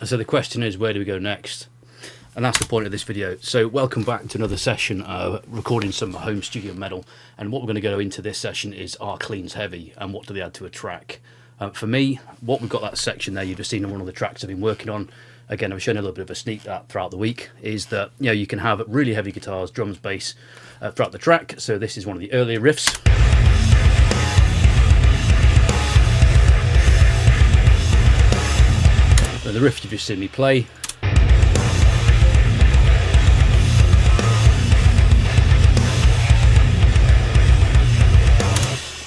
So the question is, where do we go next? And that's the point of this video. So welcome back to another session recording some home studio metal. And what we're going to go into this session is, are cleans heavy and what do they add to a track? For me, what we've got, that section there you've just seen on one of the tracks I've been working on. Again, I've shown a little bit of a sneak that throughout the week, is that you can have really heavy guitars, drums, bass throughout the track. So this is one of the earlier riffs. The riff you've just seen me play.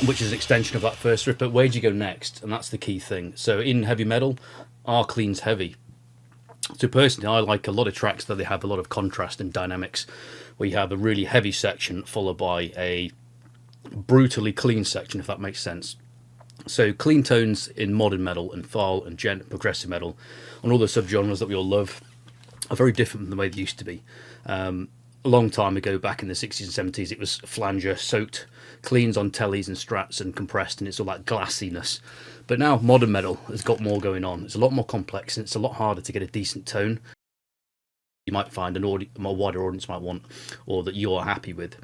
Which is an extension of that first riff, but where do you go next? And that's the key thing. So in heavy metal, are cleans heavy? So personally, I like a lot of tracks that they have a lot of contrast and dynamics, where you have a really heavy section followed by a brutally clean section, if that makes sense. So clean tones in modern metal and Thall and gent progressive metal and all the subgenres that we all love are very different from the way they used to be. A long time ago, back in the 60s and 70s, it was flanger soaked cleans on tellies and strats and compressed, and it's all that glassiness. But now modern metal has got more going on. It's a lot more complex and it's a lot harder to get a decent tone you might find a more wider audience might want, or that you're happy with.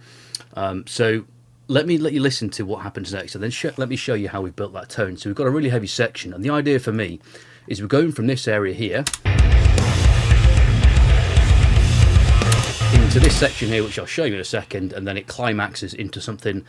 So let you listen to what happens next, and then let me show you how we've built that tone. So we've got a really heavy section, and the idea for me is we're going from this area here into this section here, which I'll show you in a second, and then it climaxes into something,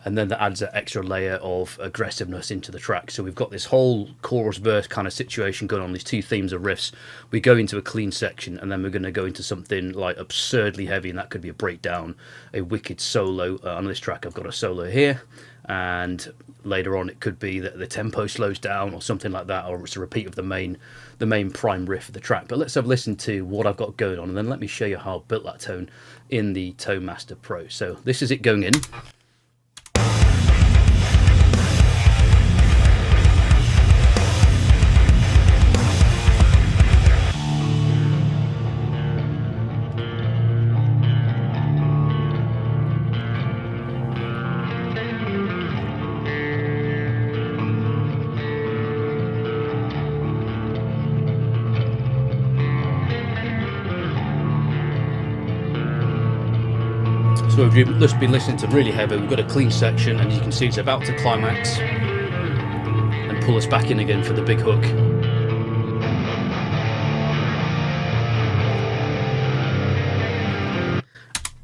and then that adds an extra layer of aggressiveness into the track. So we've got this whole chorus verse kind of situation going on, these two themes of riffs. We go into a clean section, and then we're going to go into something like absurdly heavy, and that could be a breakdown, a wicked solo. On this track I've got a solo here, and later on it could be that the tempo slows down or something like that, or it's a repeat of the main prime riff of the track. But let's have a listen to what I've got going on, and then let me show you how I've built that tone in the Tone Master Pro. So this is it going in. So we've just been listening to really heavy, we've got a clean section, and you can see it's about to climax and pull us back in again for the big hook.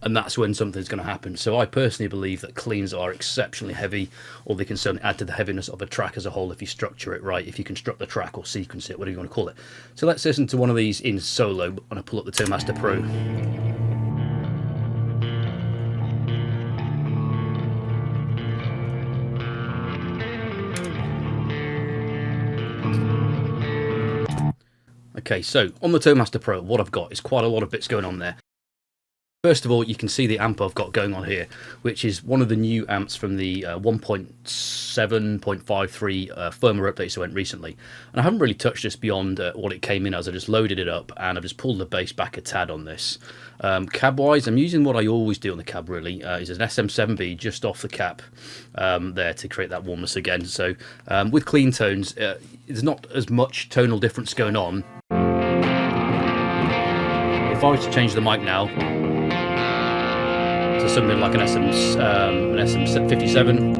And that's when something's going to happen. So I personally believe that cleans are exceptionally heavy, or they can certainly add to the heaviness of a track as a whole if you structure it right, if you construct the track or sequence it, whatever you want to call it. So let's listen to one of these in solo when I pull up the Tone Master Pro. Okay, so on the Tone Master Pro, what I've got is quite a lot of bits going on there. First of all, you can see the amp I've got going on here, which is one of the new amps from the 1.7.53 firmware updates that went recently. And I haven't really touched this beyond what it came in as. I just loaded it up and I've just pulled the bass back a tad on this. Cab-wise, I'm using what I always do on the cab, really. Is an SM7B just off the cap there to create that warmness again. So with clean tones, there's not as much tonal difference going on. If I was to change the mic now to something like an SM57,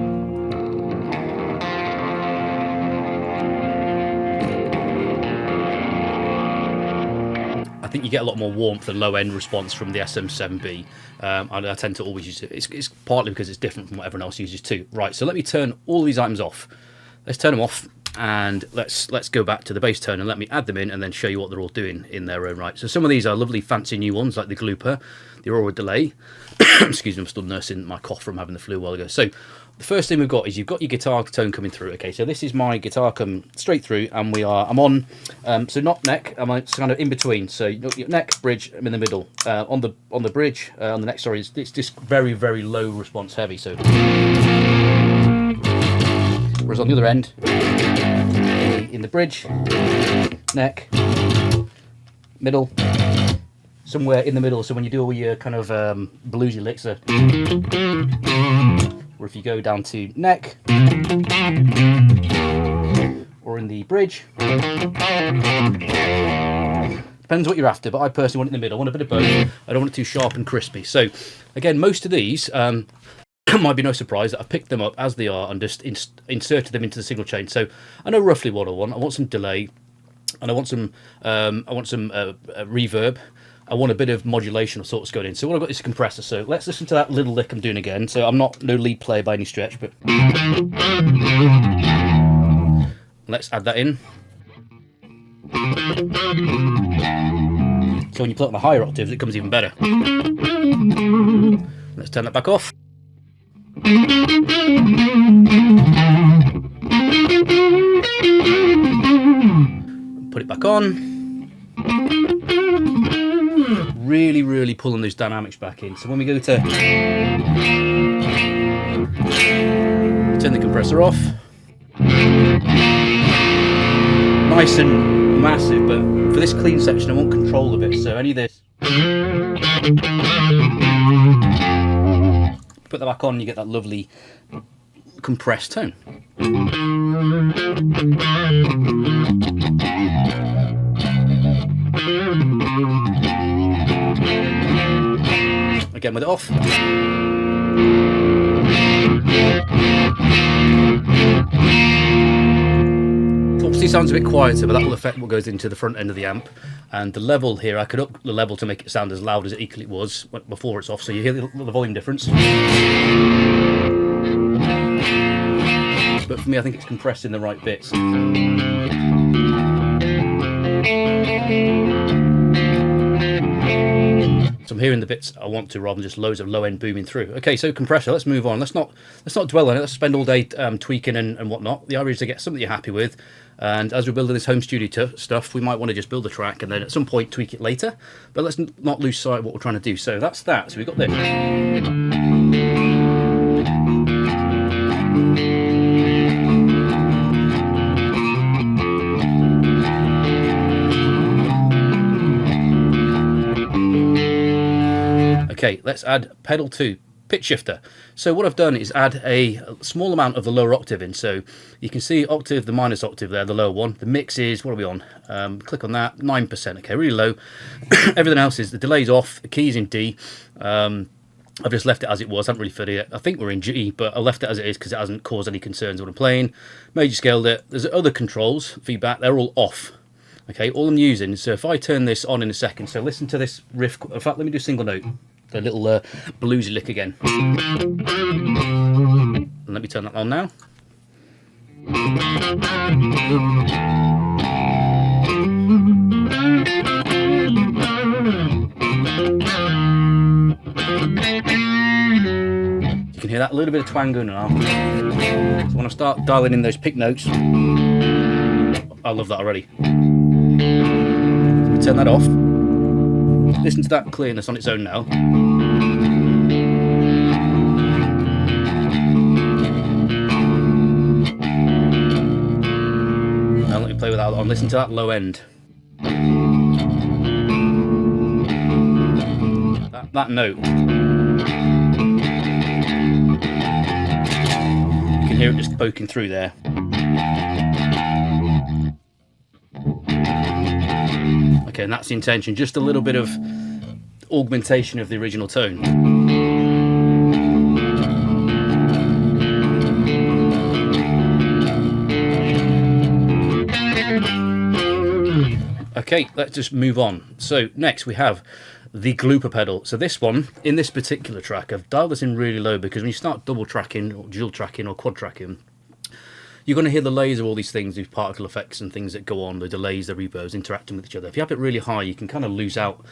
I think you get a lot more warmth and low end response from the SM7B. I tend to always use it. It's partly because it's different from what everyone else uses too. Right, so let me turn all these items off. Let's turn them off, and let's go back to the bass tone and let me add them in and then show you what they're all doing in their own right. So some of these are lovely fancy new ones, like the Glooper, the Aurora Delay. Excuse me, I'm still nursing my cough from having the flu a while ago. So the first thing we've got is you've got your guitar tone coming through. Okay, so this is my guitar come straight through, and I'm on, so not neck, I'm kind of in between. So your neck, bridge, I'm in the middle. On the bridge, on the neck, sorry, it's just very, very low response heavy. So whereas on the other end, in the bridge, neck, middle, somewhere in the middle. So when you do all your kind of bluesy licks, or if you go down to neck, or or in the bridge. Depends what you're after, but I personally want it in the middle. I want a bit of both. I don't want it too sharp and crispy. So again, most of these might be no surprise that I've picked them up as they are and just inserted them into the signal chain. So I know roughly what I want. I want some delay, and I want some reverb. I want a bit of modulation of sorts going in. So what I've got is a compressor. So let's listen to that little lick I'm doing again. So I'm not no lead player by any stretch, but let's add that in. So when you play it on the higher octaves, it comes even better. Let's turn that back off. Put it back on. Really pulling those dynamics back in. So when we go to turn the compressor off, nice and massive, but for this clean section I want control of it, so any of this, put that back on, you get that lovely compressed tone. Again with it off. Obviously sounds a bit quieter, but that will affect what goes into the front end of the amp. And the level here, I could up the level to make it sound as loud as it equally was before it's off, so you hear the volume difference. But for me, I think it's compressing the right bits. So I'm hearing the bits I want to, rather than just loads of low end booming through. Okay, so compressor, let's move on. Let's not dwell on it. Let's spend all day tweaking and whatnot. The idea is to get something you're happy with. And as we're building this home studio stuff, we might want to just build a track and then at some point tweak it later. But let's not lose sight of what we're trying to do. So that's that. So we've got this. Okay, let's add pedal 2, pitch shifter. So what I've done is add a small amount of the lower octave in. So you can see octave, the minus octave there, the lower one. The mix is, what are we on? Click on that, 9%. Okay, really low. Everything else is, the delay's off, the key's in D. I've just left it as it was, I haven't really filled it. I think we're in G, but I left it as it is because it hasn't caused any concerns when I'm playing. Major scaled it. There's other controls, feedback, they're all off. Okay, all I'm using, so if I turn this on in a second, so listen to this riff. In fact, let me do a single note. The little bluesy lick again. And let me turn that on now. You can hear that, a little bit of twang going on. So when I start dialing in those pick notes, I love that already. Let me turn that off. Listen to that clearness on its own now. Now let me play with that on. Listen to that low end. That note. You can hear it just poking through there. Okay, and that's the intention, just a little bit of augmentation of the original tone. Okay, let's just move on. So next we have the Glooper pedal. So this one, in this particular track, I've dialed this in really low because when you start double tracking or dual tracking or quad tracking, you're going to hear the layers of all these things, these particle effects and things that go on, the delays, the reverbs interacting with each other. If you have it really high, you can kind of lose out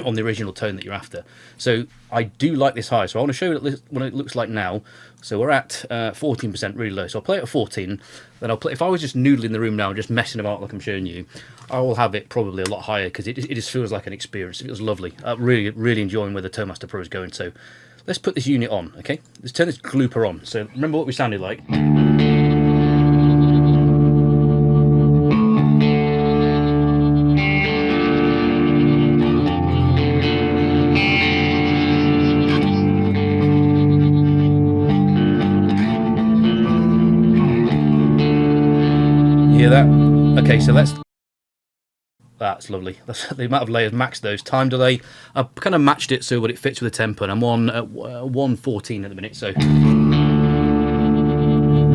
on the original tone that you're after. So I do like this high. So I want to show you what it looks like now. So we're at 14%, really low. So I'll play it at 14. Then I'll play. If I was just noodling the room now, just messing about like I'm showing you, I will have it probably a lot higher because it just feels like an experience. It feels lovely. I'm really enjoying where the Toemaster Pro is going. So let's put this unit on. Okay, let's turn this Glooper on. So remember what we sounded like. hear that? Okay, so that's lovely. That's the amount of layers, max those. Time delay, I've kind of matched it so that it fits with the tempo, and I'm on 114 at the minute, so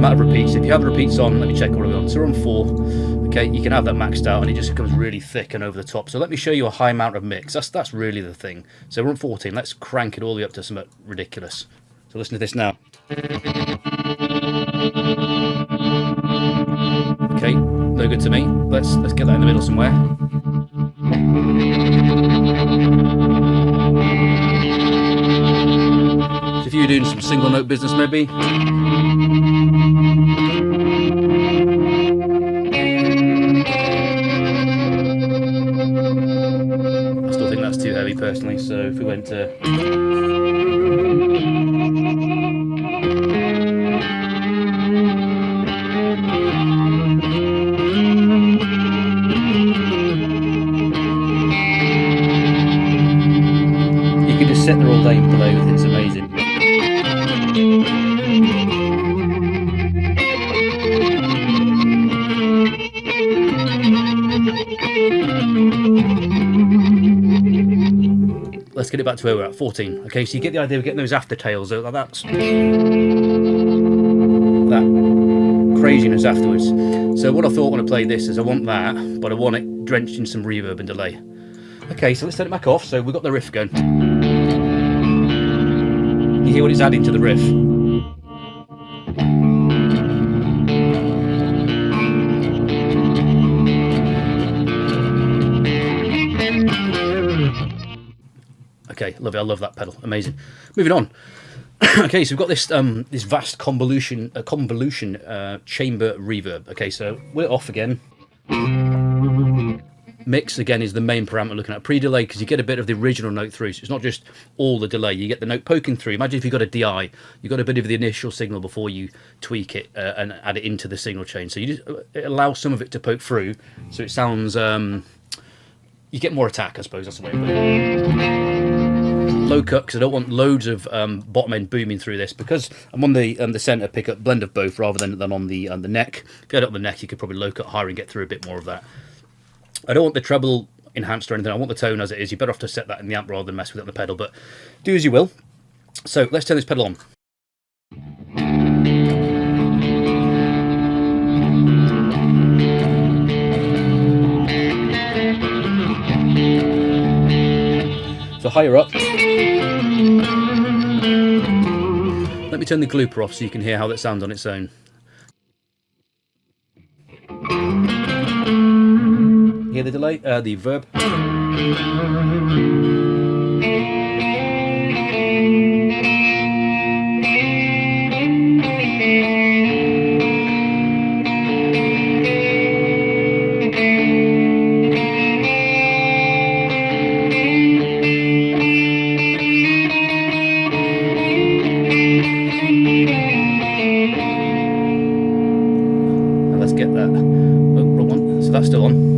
amount of repeats. If you have the repeats on, let me check what we're on. So we're on 4. Okay, you can have that maxed out and it just becomes really thick and over the top. So let me show you a high amount of mix. That's really the thing. So we're on 14. Let's crank it all the way up to something ridiculous. So listen to this now. Okay, no good to me. Let's get that in the middle somewhere. So if you're doing some single note business maybe. I still think that's too heavy personally, so if we went to... You can just sit there all day and play with it, it's amazing. Let's get it back to where we're at, 14. Okay, so you get the idea of getting those aftertails, that's that craziness afterwards. So what I thought when I played this is I want that, but I want it drenched in some reverb and delay. Okay, so let's turn it back off. So we've got the riff going. You hear what it's adding to the riff. Okay, love it. I love that pedal. Amazing. Moving on. Okay, so we've got this this vast convolution chamber reverb. Okay, so we're off again. Mix again is the main parameter looking at pre-delay, because you get a bit of the original note through. So it's not just all the delay. You get the note poking through. Imagine if you've got a DI, you've got a bit of the initial signal before you tweak it and add it into the signal chain. So it allows some of it to poke through, so it sounds you get more attack, I suppose. That's the way of it. Low cut, because I don't want loads of bottom end booming through this, because I'm on the center pickup, blend of both rather than on the neck. If you had it on the neck, you could probably low cut higher and get through a bit more of that. I don't want the treble enhanced or anything. I want the tone as it is. You're better off to set that in the amp rather than mess with it on the pedal, but do as you will. So let's turn this pedal on. So higher up. Let me turn the Glooper off so you can hear how that sounds on its own. Hear the delay? The verb. Let's get that. Oh, wrong one. So that's still on.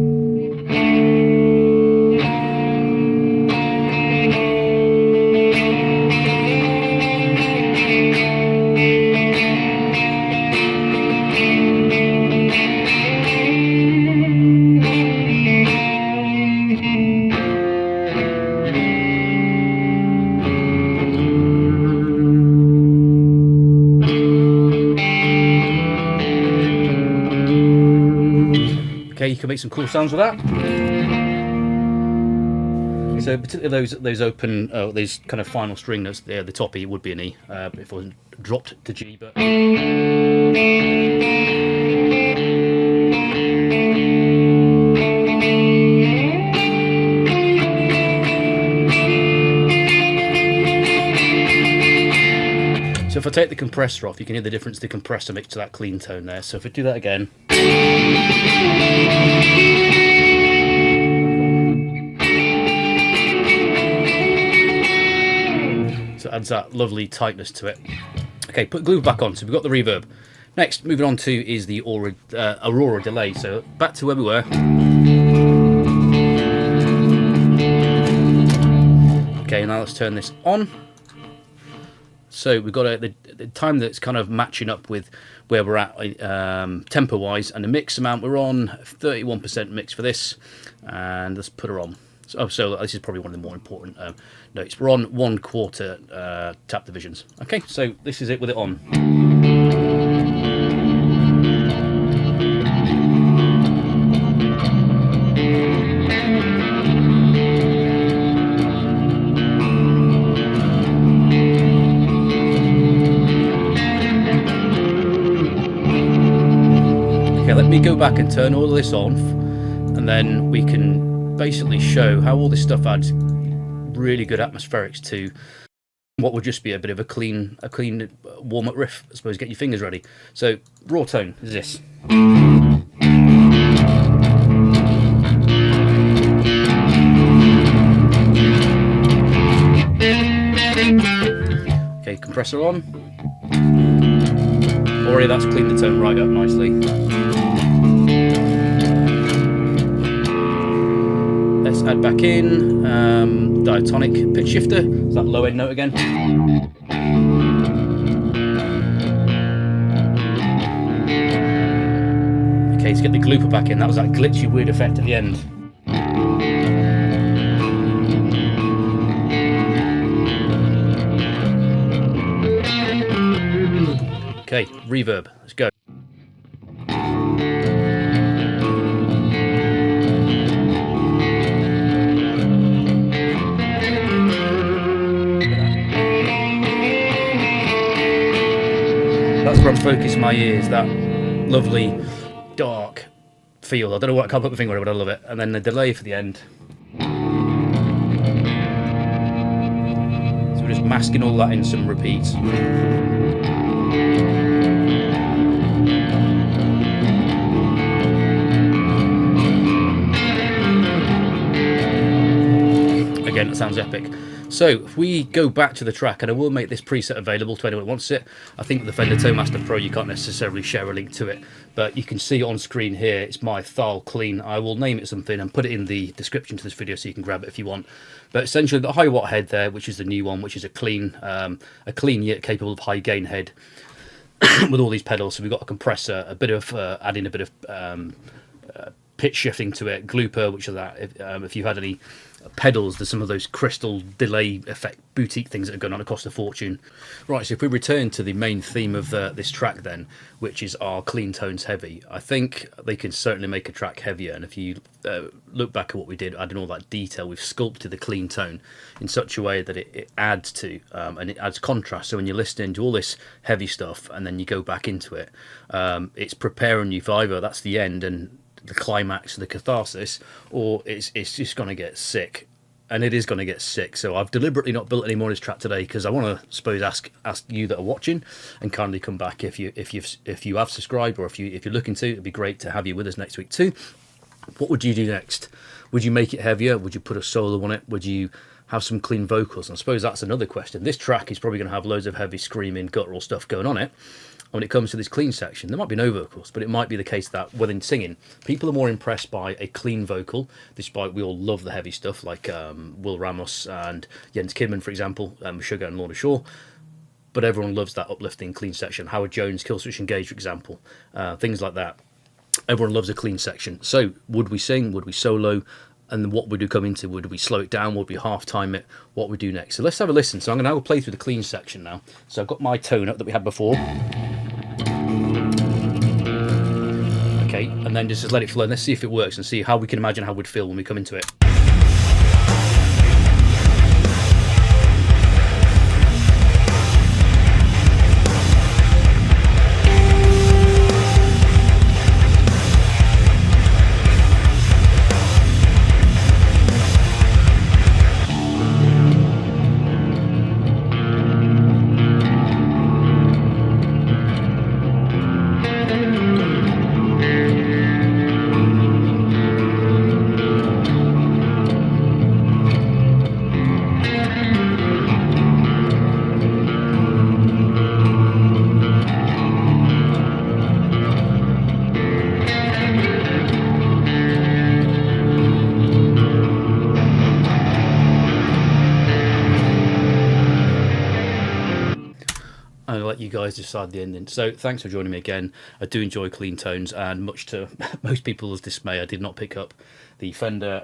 Okay, you can make some cool sounds with that. So particularly those open, these kind of final string notes there, the top E would be an E if it wasn't dropped to G. But so if I take the compressor off, you can hear the difference the compressor makes to that clean tone there. So if I do that again. So it adds that lovely tightness to it. Okay, put Glooper back on. So we've got the reverb. Next, moving on to is the Aurora Delay. So back to where we were. Okay, now let's turn this on. So we've got the time that's kind of matching up with where we're at tempo wise, and the mix amount, we're on 31% mix for this, and let's put her on. So this is probably one of the more important notes. We're on 1/4 tap divisions. Okay, so this is it with it on. Okay, let me go back and turn all of this off, and then we can basically show how all this stuff adds really good atmospherics to what would just be a bit of a clean warm-up riff. I suppose, get your fingers ready. So raw tone is this. Okay, compressor on. Already that's cleaned the tone right up nicely. Let's add back in Diatonic pitch shifter. Is that low end note again? Okay, let's get the Glooper back in. That was that glitchy weird effect at the end. Okay, reverb. Let's go. That's where I'm focusing my ears, that lovely dark feel. I don't know what, I can't put my finger on it, but I love it. And then the delay for the end. So we're just masking all that in some repeats. Again, it sounds epic. So if we go back to the track, and I will make this preset available to anyone who wants it. I think with the Fender Toemaster Pro you can't necessarily share a link to it, but you can see it on screen here. It's my Thall clean. I will name it something and put it in the description to this video so you can grab it if you want. But essentially the HiWatt head there, which is the new one, which is a clean yet capable of high gain head with all these pedals. So we've got a compressor, a bit of adding a bit of pitch shifting to it, Glooper, which is that if you had any pedals, there's some of those crystal delay effect boutique things that are going on, it cost a fortune. Right, so if we return to the main theme of this track then, which is our clean tones heavy, I think they can certainly make a track heavier. And if you look back at what we did, adding all that detail, we've sculpted the clean tone in such a way that it adds to and it adds contrast. So when you're listening to all this heavy stuff and then you go back into it, it's preparing you for either that's the end and the climax, the catharsis, or it's just going to get sick. And it is going to get sick. So I've deliberately not built any more of this track today because I want to, suppose, ask you that are watching, and kindly come back if you have subscribed, or if you're looking to. It'd be great to have you with us next week too. What would you do next? Would you make it heavier? Would you put a solo on it? Would you have some clean vocals? And I suppose that's another question. This track is probably going to have loads of heavy screaming, guttural stuff going on it. When it comes to this clean section, there might be no vocals, but it might be the case that within singing, people are more impressed by a clean vocal, despite we all love the heavy stuff like Will Ramos and Jens Kidman, for example, Sugar and Lorna Shore. But everyone loves that uplifting clean section. Howard Jones, Killswitch Engage, for example, things like that. Everyone loves a clean section. So would we sing? Would we solo? And what would we come into? Would we slow it down? Would we half time it? What would we do next? So let's have a listen. So I'm going to play through the clean section now. So I've got my tone up that we had before. Okay, and then just let it flow. Let's see if it works and see how we can imagine how we'd feel when we come into it. you guys decide the ending. So thanks for joining me again. I do enjoy clean tones, and much to most people's dismay, I did not pick up the Fender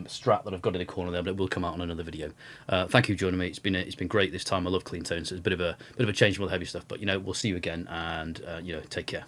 Strat that I've got in the corner there, but it will come out on another video. Thank you for joining me. It's been great this time. I love clean tones. It's a bit of a change from all the heavy stuff, but you know, we'll see you again, and you know, take care.